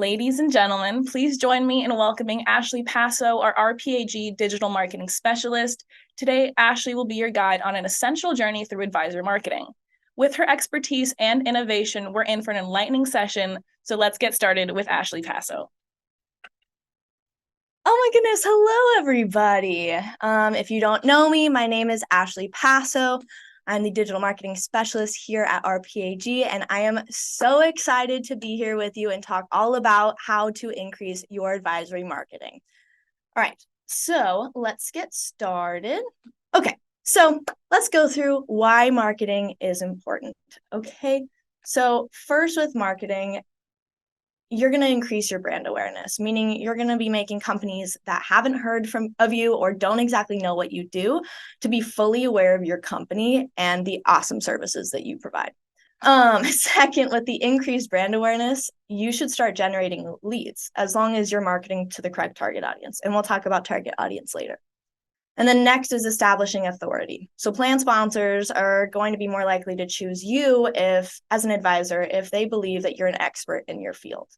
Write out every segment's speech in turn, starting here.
Ladies and gentlemen, please join me in welcoming Ashley Passo, our RPAG Digital Marketing Specialist. Today, Ashley will be your guide on an essential journey through advisor marketing. With her expertise and innovation, we're in for an enlightening session, so let's get started with Ashley Passo. Oh my goodness. Hello, everybody. If you don't know me, my name is Ashley Passo. I'm the digital marketing specialist here at RPAG, and I am so excited to be here with you and talk all about how to increase your advisory marketing. All right, so let's get started. Okay, so let's go through why marketing is important. Okay, so first with marketing, you're going to increase your brand awareness, meaning you're going to be making companies that haven't heard of you or don't exactly know what you do to be fully aware of your company and the awesome services that you provide. Second, with the increased brand awareness, you should start generating leads as long as you're marketing to the correct target audience. And we'll talk about target audience later. And then next is establishing authority. So plan sponsors are going to be more likely to choose you as an advisor, if they believe that you're an expert in your field.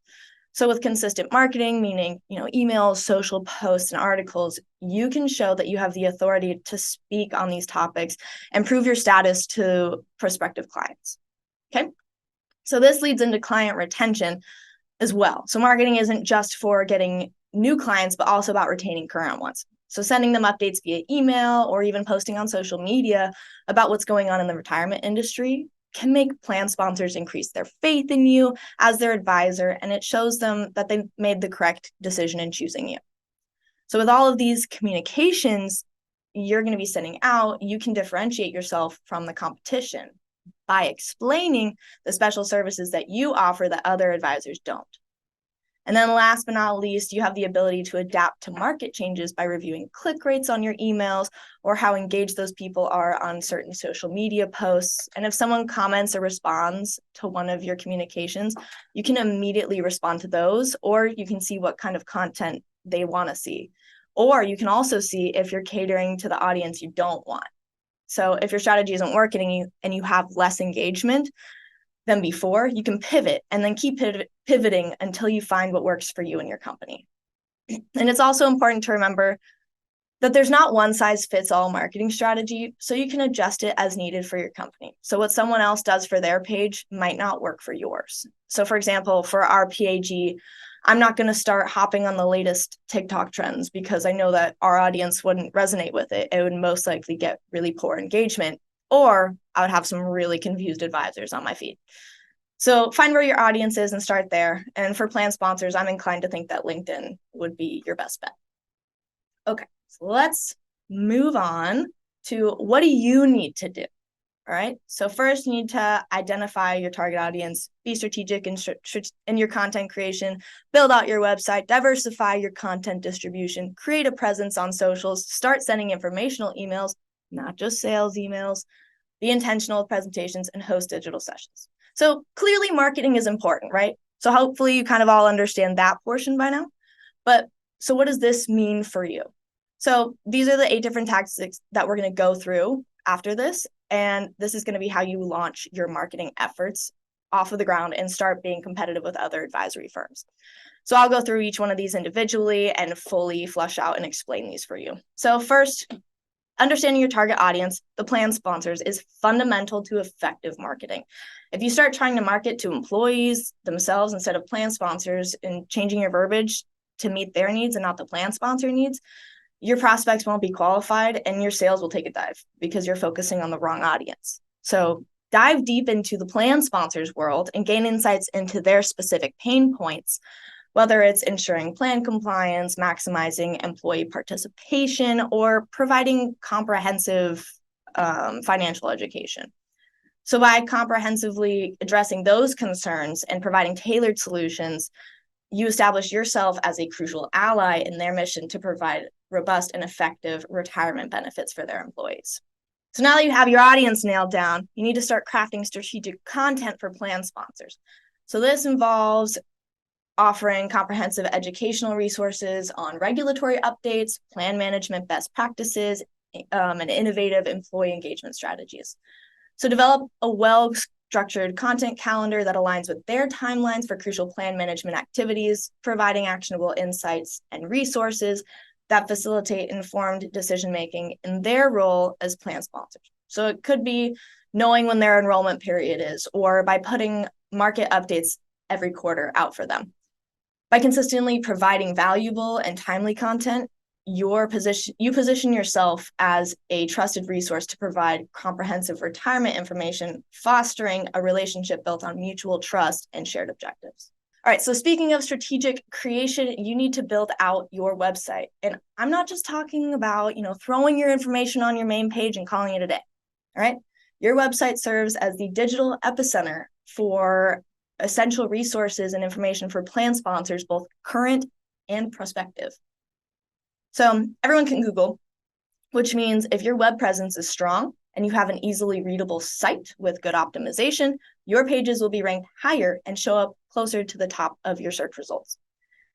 So with consistent marketing, meaning, emails, social posts, and articles, you can show that you have the authority to speak on these topics and prove your status to prospective clients. Okay. So this leads into client retention as well. So marketing isn't just for getting new clients, but also about retaining current ones. So sending them updates via email or even posting on social media about what's going on in the retirement industry can make plan sponsors increase their faith in you as their advisor, and it shows them that they made the correct decision in choosing you. So with all of these communications you're going to be sending out, you can differentiate yourself from the competition by explaining the special services that you offer that other advisors don't. And then last but not least, you have the ability to adapt to market changes by reviewing click rates on your emails or how engaged those people are on certain social media posts. And if someone comments or responds to one of your communications, you can immediately respond to those, or you can see what kind of content they want to see. Or you can also see if you're catering to the audience you don't want. So if your strategy isn't working and you have less engagement than before, you can pivot and then keep pivoting until you find what works for you and your company. And it's also important to remember that there's not one size fits all marketing strategy, so you can adjust it as needed for your company. So what someone else does for their page might not work for yours. So for example, for our PAG, I'm not going to start hopping on the latest TikTok trends because I know that our audience wouldn't resonate with it. It would most likely get really poor engagement, or I would have some really confused advisors on my feed. So find where your audience is and start there. And for plan sponsors, I'm inclined to think that LinkedIn would be your best bet. Okay, so let's move on to what do you need to do? All right, so first you need to identify your target audience, be strategic in your content creation, build out your website, diversify your content distribution, create a presence on socials, start sending informational emails, not just sales emails, be intentional with presentations, and host digital sessions. So clearly marketing is important, right? So hopefully you kind of all understand that portion by now. But so what does this mean for you? So these are the 8 different tactics that we're going to go through after this. And this is going to be how you launch your marketing efforts off of the ground and start being competitive with other advisory firms. So I'll go through each one of these individually and fully flush out and explain these for you. So first, understanding your target audience, the plan sponsors, is fundamental to effective marketing. If you start trying to market to employees themselves instead of plan sponsors and changing your verbiage to meet their needs and not the plan sponsor needs, your prospects won't be qualified and your sales will take a dive because you're focusing on the wrong audience. So dive deep into the plan sponsors world and gain insights into their specific pain points, whether it's ensuring plan compliance, maximizing employee participation, or providing comprehensive financial education. So by comprehensively addressing those concerns and providing tailored solutions, you establish yourself as a crucial ally in their mission to provide robust and effective retirement benefits for their employees. So now that you have your audience nailed down, you need to start crafting strategic content for plan sponsors. So this involves offering comprehensive educational resources on regulatory updates, plan management best practices, and innovative employee engagement strategies. So develop a structured content calendar that aligns with their timelines for crucial plan management activities, providing actionable insights and resources that facilitate informed decision-making in their role as plan sponsors. So it could be knowing when their enrollment period is, or by putting market updates every quarter out for them. By consistently providing valuable and timely content, you position yourself as a trusted resource to provide comprehensive retirement information, fostering a relationship built on mutual trust and shared objectives. All right, so speaking of strategic creation, you need to build out your website. And I'm not just talking about, throwing your information on your main page and calling it a day. All right, your website serves as the digital epicenter for essential resources and information for plan sponsors, both current and prospective. So everyone can Google, which means if your web presence is strong and you have an easily readable site with good optimization, your pages will be ranked higher and show up closer to the top of your search results.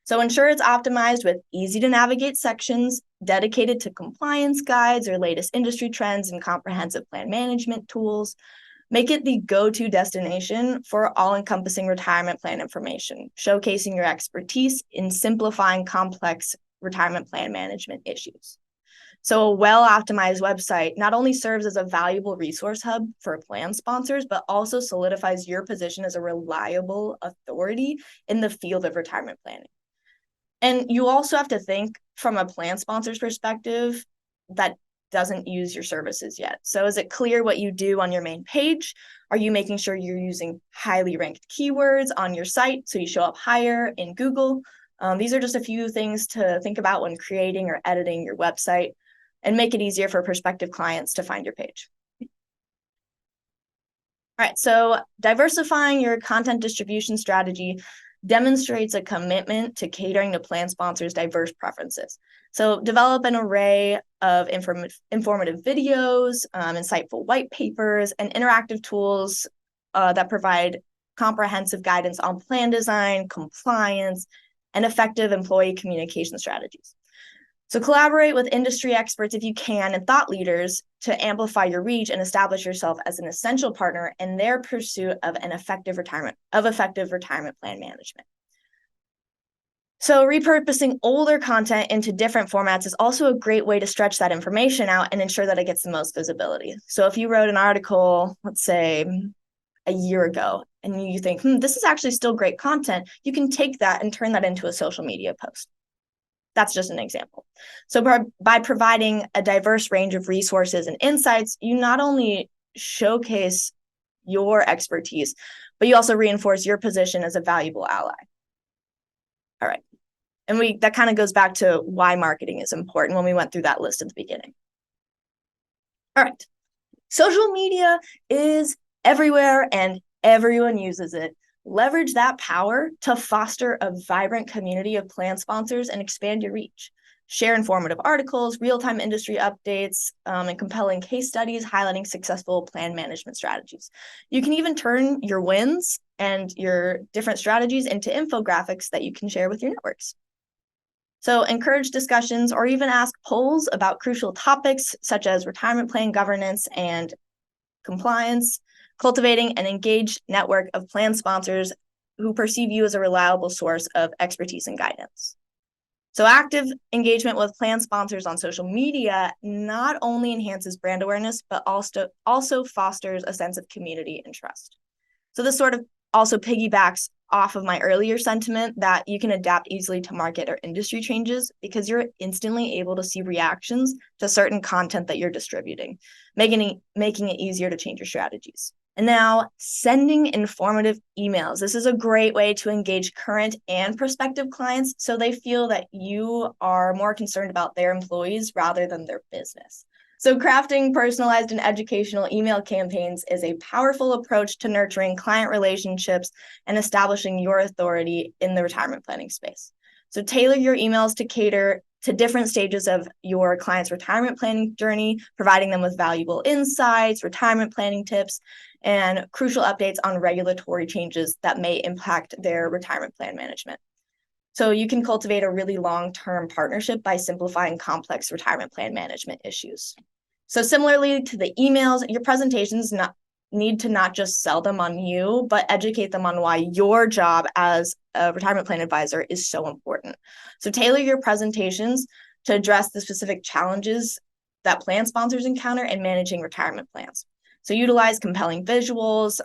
So ensure it's optimized with easy to navigate sections dedicated to compliance guides or latest industry trends and comprehensive plan management tools. Make it the go-to destination for all-encompassing retirement plan information, showcasing your expertise in simplifying complex retirement plan management issues. So a well-optimized website not only serves as a valuable resource hub for plan sponsors, but also solidifies your position as a reliable authority in the field of retirement planning. And you also have to think from a plan sponsor's perspective that doesn't use your services yet. So is it clear what you do on your main page? Are you making sure you're using highly ranked keywords on your site so you show up higher in Google? These are just a few things to think about when creating or editing your website and make it easier for prospective clients to find your page. All right, so diversifying your content distribution strategy demonstrates a commitment to catering to plan sponsors' diverse preferences. So develop an array of informative videos, insightful white papers, and interactive tools that provide comprehensive guidance on plan design, compliance, and effective employee communication strategies. So collaborate with industry experts if you can and thought leaders to amplify your reach and establish yourself as an essential partner in their pursuit of effective retirement plan management. So repurposing older content into different formats is also a great way to stretch that information out and ensure that it gets the most visibility. So if you wrote an article, let's say a year ago, and you think, this is actually still great content, you can take that and turn that into a social media post. That's just an example. So by providing a diverse range of resources and insights, you not only showcase your expertise, but you also reinforce your position as a valuable ally. All right. And that kind of goes back to why marketing is important when we went through that list at the beginning. All right. Social media is everywhere and everyone uses it. Leverage that power to foster a vibrant community of plan sponsors and expand your reach. Share informative articles, real-time industry updates, and compelling case studies highlighting successful plan management strategies. You can even turn your wins and your different strategies into infographics that you can share with your networks. So encourage discussions or even ask polls about crucial topics such as retirement plan governance and compliance, cultivating an engaged network of plan sponsors who perceive you as a reliable source of expertise and guidance. So active engagement with plan sponsors on social media not only enhances brand awareness, but also fosters a sense of community and trust. So this sort of also piggybacks off of my earlier sentiment that you can adapt easily to market or industry changes because you're instantly able to see reactions to certain content that you're distributing, making it easier to change your strategies. And now, sending informative emails. This is a great way to engage current and prospective clients so they feel that you are more concerned about their employees rather than their business. So crafting personalized and educational email campaigns is a powerful approach to nurturing client relationships and establishing your authority in the retirement planning space. So tailor your emails to cater to different stages of your client's retirement planning journey, providing them with valuable insights, retirement planning tips, and crucial updates on regulatory changes that may impact their retirement plan management. So you can cultivate a really long-term partnership by simplifying complex retirement plan management issues. So similarly to the emails, your presentations need to not just sell them on you, but educate them on why your job as a retirement plan advisor is so important. So tailor your presentations to address the specific challenges that plan sponsors encounter in managing retirement plans. So utilize compelling visuals,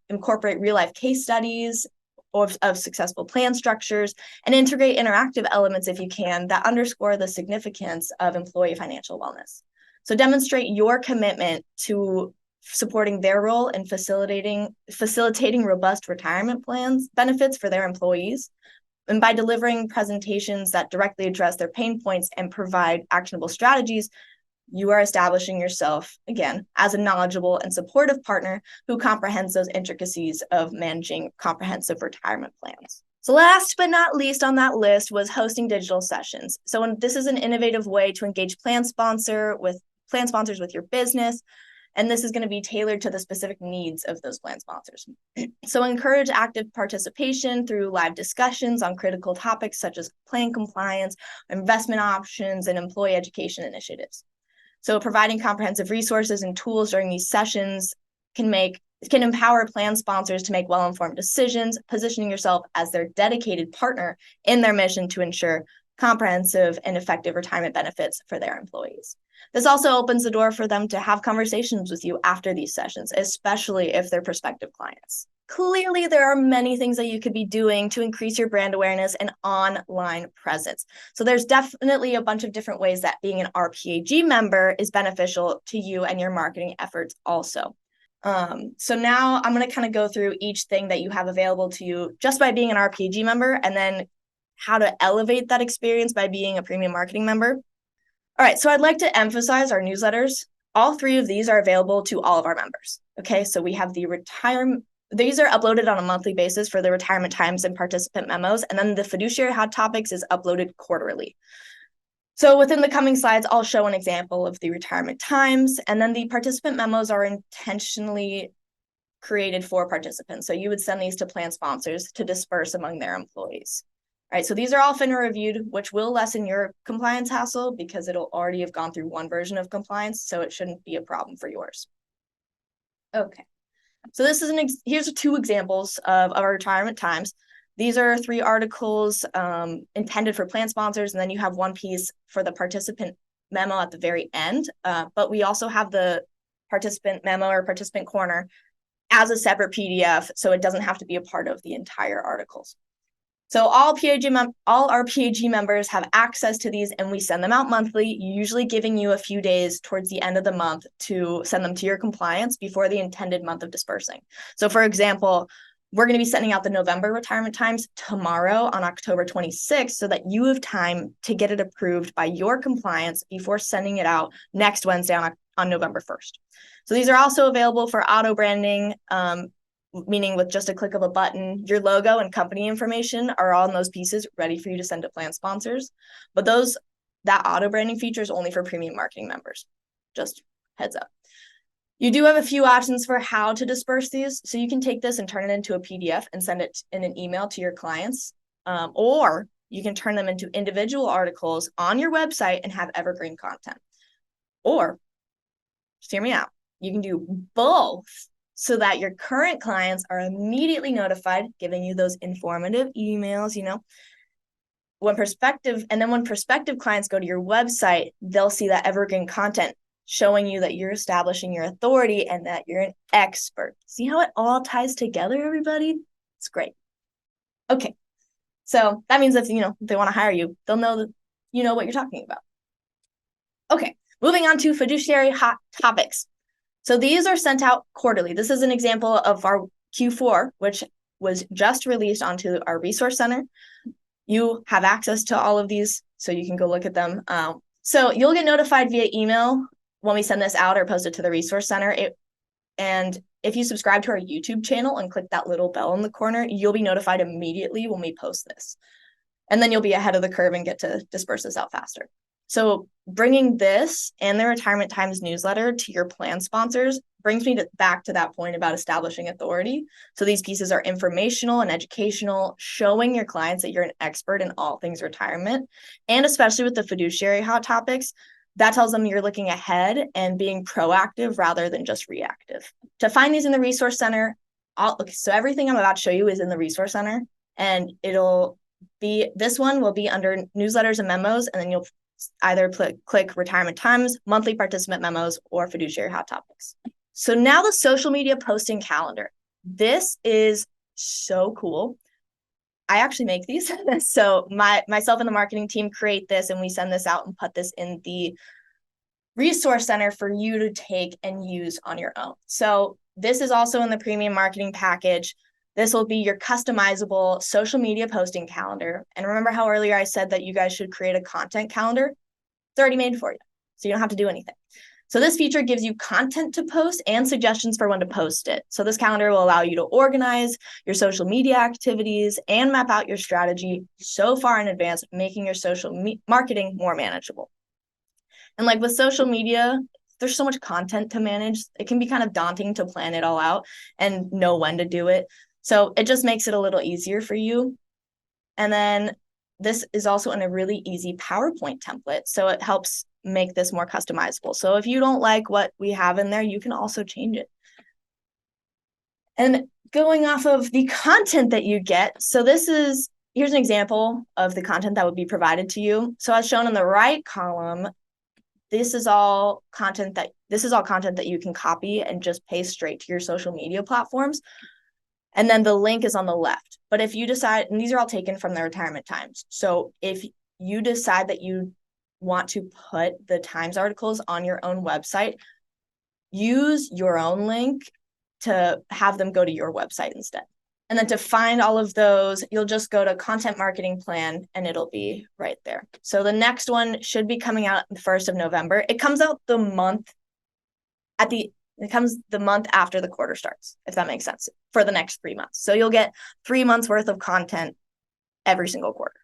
incorporate real-life case studies of successful plan structures, and integrate interactive elements if you can that underscore the significance of employee financial wellness. So demonstrate your commitment to supporting their role in facilitating robust retirement plans benefits for their employees. And by delivering presentations that directly address their pain points and provide actionable strategies, you are establishing yourself, again, as a knowledgeable and supportive partner who comprehends those intricacies of managing comprehensive retirement plans. So last but not least on that list was hosting digital sessions. So this is an innovative way to engage plan sponsors with your business, and this is going to be tailored to the specific needs of those plan sponsors. So encourage active participation through live discussions on critical topics such as plan compliance, investment options, and employee education initiatives. So providing comprehensive resources and tools during these sessions can empower plan sponsors to make well-informed decisions, positioning yourself as their dedicated partner in their mission to ensure comprehensive and effective retirement benefits for their employees. This also opens the door for them to have conversations with you after these sessions, especially if they're prospective clients. Clearly, there are many things that you could be doing to increase your brand awareness and online presence. So there's definitely a bunch of different ways that being an RPAG member is beneficial to you and your marketing efforts also. So now I'm going to kind of go through each thing that you have available to you just by being an RPAG member, and then how to elevate that experience by being a premium marketing member. All right, so I'd like to emphasize our newsletters. All three of these are available to all of our members. Okay, so we have these are uploaded on a monthly basis for the retirement times and participant memos, and then the fiduciary hot topics is uploaded quarterly. So within the coming slides, I'll show an example of the retirement times, and then the participant memos are intentionally created for participants. So you would send these to plan sponsors to disperse among their employees. All right, so these are all FINRA reviewed, which will lessen your compliance hassle because it'll already have gone through one version of compliance, so it shouldn't be a problem for yours. Okay, so this is here's two examples of our retirement times. These are 3 articles intended for plan sponsors, and then you have one piece for the participant memo at the very end. But we also have the participant memo or participant corner as a separate PDF, so it doesn't have to be a part of the entire articles. So all RPAG members have access to these, and we send them out monthly, usually giving you a few days towards the end of the month to send them to your compliance before the intended month of dispersing. So for example, we're going to be sending out the November retirement times tomorrow on October 26th so that you have time to get it approved by your compliance before sending it out next Wednesday on November 1st. So these are also available for auto branding, meaning with just a click of a button, your logo and company information are all in those pieces ready for you to send to plan sponsors. But that auto branding feature is only for premium marketing members. Just heads up. You do have a few options for how to disperse these. So you can take this and turn it into a PDF and send it in an email to your clients. Or you can turn them into individual articles on your website and have evergreen content. Or, just hear me out, you can do both so that your current clients are immediately notified, giving you those informative emails, when prospective clients go to your website, they'll see that evergreen content showing you that you're establishing your authority and that you're an expert. See how it all ties together, everybody? It's great. Okay, so that means if they want to hire you, they'll know that you know what you're talking about. Okay, moving on to fiduciary hot topics. So these are sent out quarterly. This is an example of our Q4, which was just released onto our resource center. You have access to all of these, so you can go look at them. So you'll get notified via email when we send this out or post it to the resource center. And if you subscribe to our YouTube channel and click that little bell in the corner, you'll be notified immediately when we post this. And then you'll be ahead of the curve and get to disperse this out faster. So bringing this and the Retirement Times newsletter to your plan sponsors brings me back to that point about establishing authority. So these pieces are informational and educational, showing your clients that you're an expert in all things retirement. And especially with the fiduciary hot topics, that tells them you're looking ahead and being proactive rather than just reactive. To find these in the Resource Center, so everything I'm about to show you is in the Resource Center, and this one will be under newsletters and memos, and then you'll either click retirement times, monthly participant memos, or fiduciary hot topics. So now the social media posting calendar. This is so cool. I actually make these. So myself and the marketing team create this, and we send this out and put this in the Resource Center for you to take and use on your own. So this is also in the premium marketing package. This will be your customizable social media posting calendar. And remember how earlier I said that you guys should create a content calendar? It's already made for you, so you don't have to do anything. So this feature gives you content to post and suggestions for when to post it. So this calendar will allow you to organize your social media activities and map out your strategy so far in advance, making your social marketing more manageable. And like with social media, there's so much content to manage. It can be kind of daunting to plan it all out and know when to do it. So it just makes it a little easier for you. And then this is also in a really easy PowerPoint template. So it helps make this more customizable. So if you don't like what we have in there, you can also change it. And going off of the content that you get, so here's an example of the content that would be provided to you. So as shown in the right column, this is all content that you can copy and just paste straight to your social media platforms. And then the link is on the left. But if you decide, and these are all taken from the retirement times. So if you decide that you want to put the Times articles on your own website, use your own link to have them go to your website instead. And then to find all of those, you'll just go to Content Marketing Plan and it'll be right there. So the next one should be coming out the 1st of November. It comes out the month after the quarter starts, if that makes sense, for the next 3 months. So you'll get 3 months worth of content every single quarter.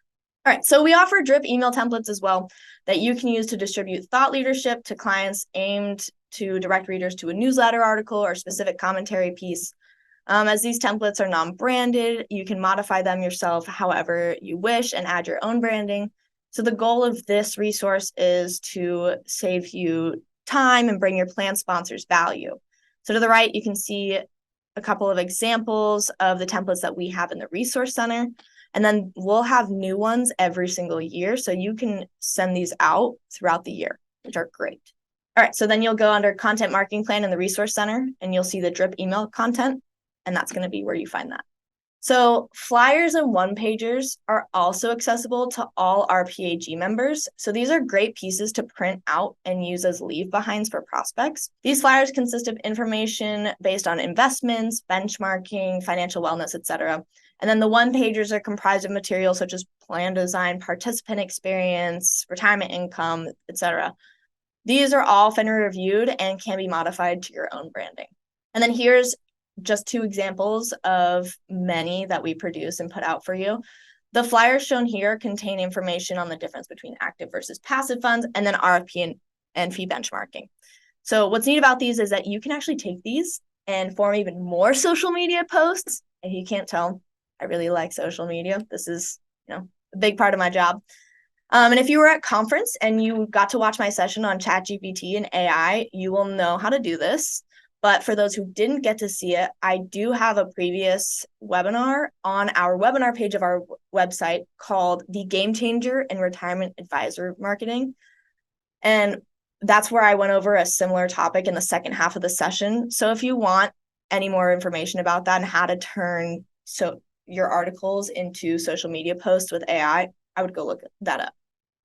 All right, so we offer drip email templates as well that you can use to distribute thought leadership to clients aimed to direct readers to a newsletter article or specific commentary piece. As these templates are non-branded, you can modify them yourself however you wish and add your own branding. So the goal of this resource is to save you time and bring your plan sponsors value. So to the right, you can see a couple of examples of the templates that we have in the Resource Center. And then we'll have new ones every single year. So you can send these out throughout the year, which are great. All right, so then you'll go under Content Marketing Plan in the Resource Center, and you'll see the drip email content, and that's going to be where you find that. So flyers and one-pagers are also accessible to all RPAG members. So these are great pieces to print out and use as leave-behinds for prospects. These flyers consist of information based on investments, benchmarking, financial wellness, etc. And then the one-pagers are comprised of materials such as plan design, participant experience, retirement income, etc. These are all FINRA reviewed and can be modified to your own branding. And then here's just 2 examples of many that we produce and put out for you. The flyers shown here contain information on the difference between active versus passive funds, and then RFP and fee benchmarking. So what's neat about these is that you can actually take these and form even more social media posts. If you can't tell, I really like social media. This is, a big part of my job. And if you were at conference and you got to watch my session on ChatGPT and AI, you will know how to do this. But for those who didn't get to see it, I do have a previous webinar on our webinar page of our website called The Game Changer in Retirement Advisor Marketing. And that's where I went over a similar topic in the second half of the session. So if you want any more information about that and how to turn your articles into social media posts with AI, I would go look that up.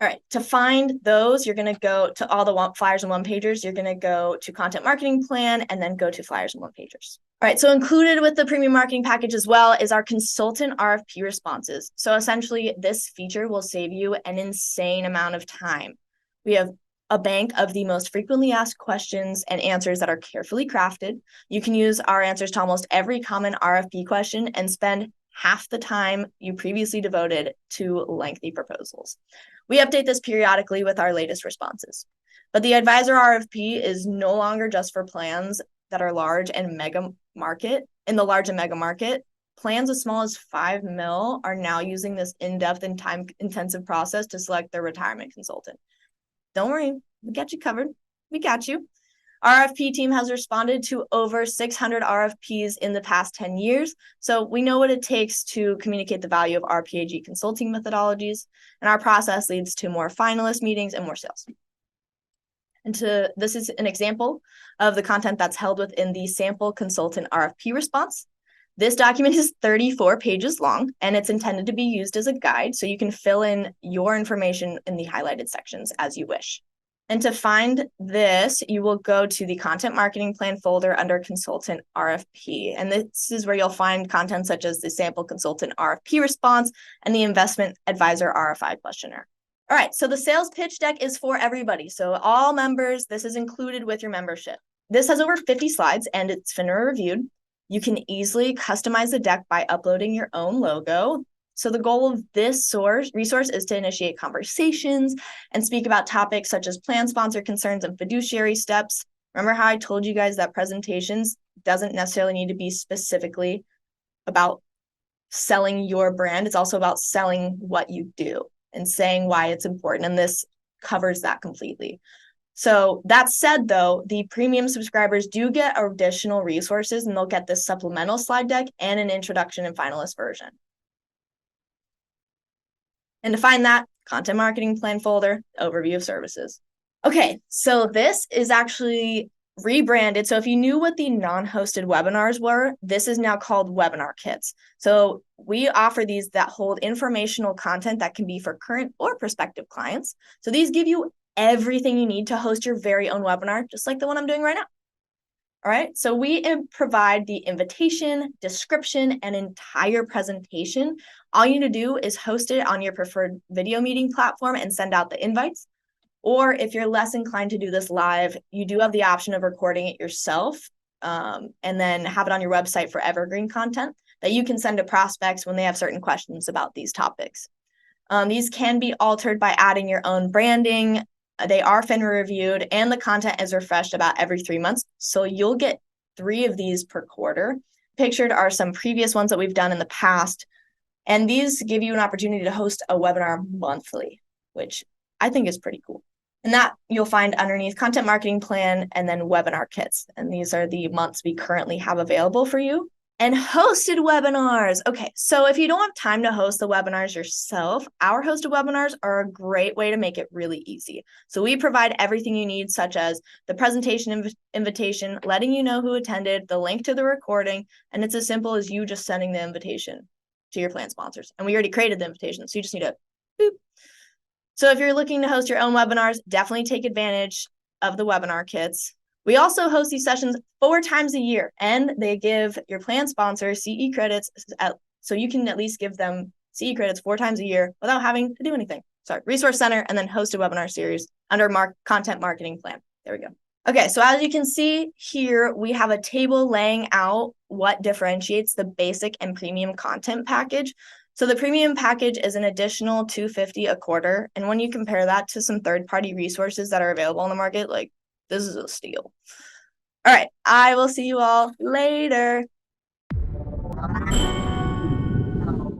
All right, to find those, you're going to go to all the flyers and one-pagers. You're going to go to Content Marketing Plan and then go to flyers and one-pagers. All right, so included with the premium marketing package as well is our consultant RFP responses. So essentially, this feature will save you an insane amount of time. We have a bank of the most frequently asked questions and answers that are carefully crafted. You can use our answers to almost every common RFP question and spend half the time you previously devoted to lengthy proposals. We update this periodically with our latest responses. But the Advisor RFP is no longer just for plans that are large and mega market. In the large and mega market, plans as small as 5 mil are now using this in-depth and time-intensive process to select their retirement consultant. Don't worry, we got you covered. We got you. RFP team has responded to over 600 RFPs in the past 10 years. So we know what it takes to communicate the value of RPAG consulting methodologies, and our process leads to more finalist meetings and more sales. This is an example of the content that's held within the sample consultant RFP response. This document is 34 pages long, and it's intended to be used as a guide, so you can fill in your information in the highlighted sections as you wish. And to find this, you will go to the content marketing plan folder under consultant RFP. And this is where you'll find content such as the sample consultant RFP response and the investment advisor RFI questionnaire. All right, so the sales pitch deck is for everybody. So all members, this is included with your membership. This has over 50 slides and it's FINRA reviewed. You can easily customize the deck by uploading your own logo. So the goal of this resource is to initiate conversations and speak about topics such as plan sponsor concerns and fiduciary steps. Remember how I told you guys that presentations doesn't necessarily need to be specifically about selling your brand. It's also about selling what you do and saying why it's important. And this covers that completely. So that said, though, the premium subscribers do get additional resources, and they'll get this supplemental slide deck and an introduction and finalist version. And to find that, content marketing plan folder, overview of services. Okay, so this is actually rebranded. So if you knew what the non-hosted webinars were, this is now called webinar kits. So we offer these that hold informational content that can be for current or prospective clients. So these give you everything you need to host your very own webinar, just like the one I'm doing right now. All right, so we provide the invitation, description, and entire presentation. All you need to do is host it on your preferred video meeting platform and send out the invites. Or if you're less inclined to do this live, you do have the option of recording it yourself and then have it on your website for evergreen content that you can send to prospects when they have certain questions about these topics. These can be altered by adding your own branding. They are FINRA reviewed, and the content is refreshed about every 3 months. So you'll get 3 of these per quarter. Pictured are some previous ones that we've done in the past. And these give you an opportunity to host a webinar monthly, which I think is pretty cool. And that you'll find underneath content marketing plan and then webinar kits. And these are the months we currently have available for you. And hosted webinars. Okay, so if you don't have time to host the webinars yourself, our hosted webinars are a great way to make it really easy. So we provide everything you need, such as the presentation invitation, letting you know who attended, the link to the recording, and it's as simple as you just sending the invitation to your plan sponsors. And we already created the invitation, so you just need to boop. So if you're looking to host your own webinars, definitely take advantage of the webinar kits. We also host these sessions 4 times a year, and they give your plan sponsors CE credits, so you can at least give them CE credits 4 times a year without having to do anything. Sorry, Resource Center, and then host a webinar series under content marketing plan. There we go. Okay, so as you can see here, we have a table laying out what differentiates the basic and premium content package. So the premium package is an additional $250 a quarter, and when you compare that to some third-party resources that are available on the market, like, this is a steal. All right, I will see you all later.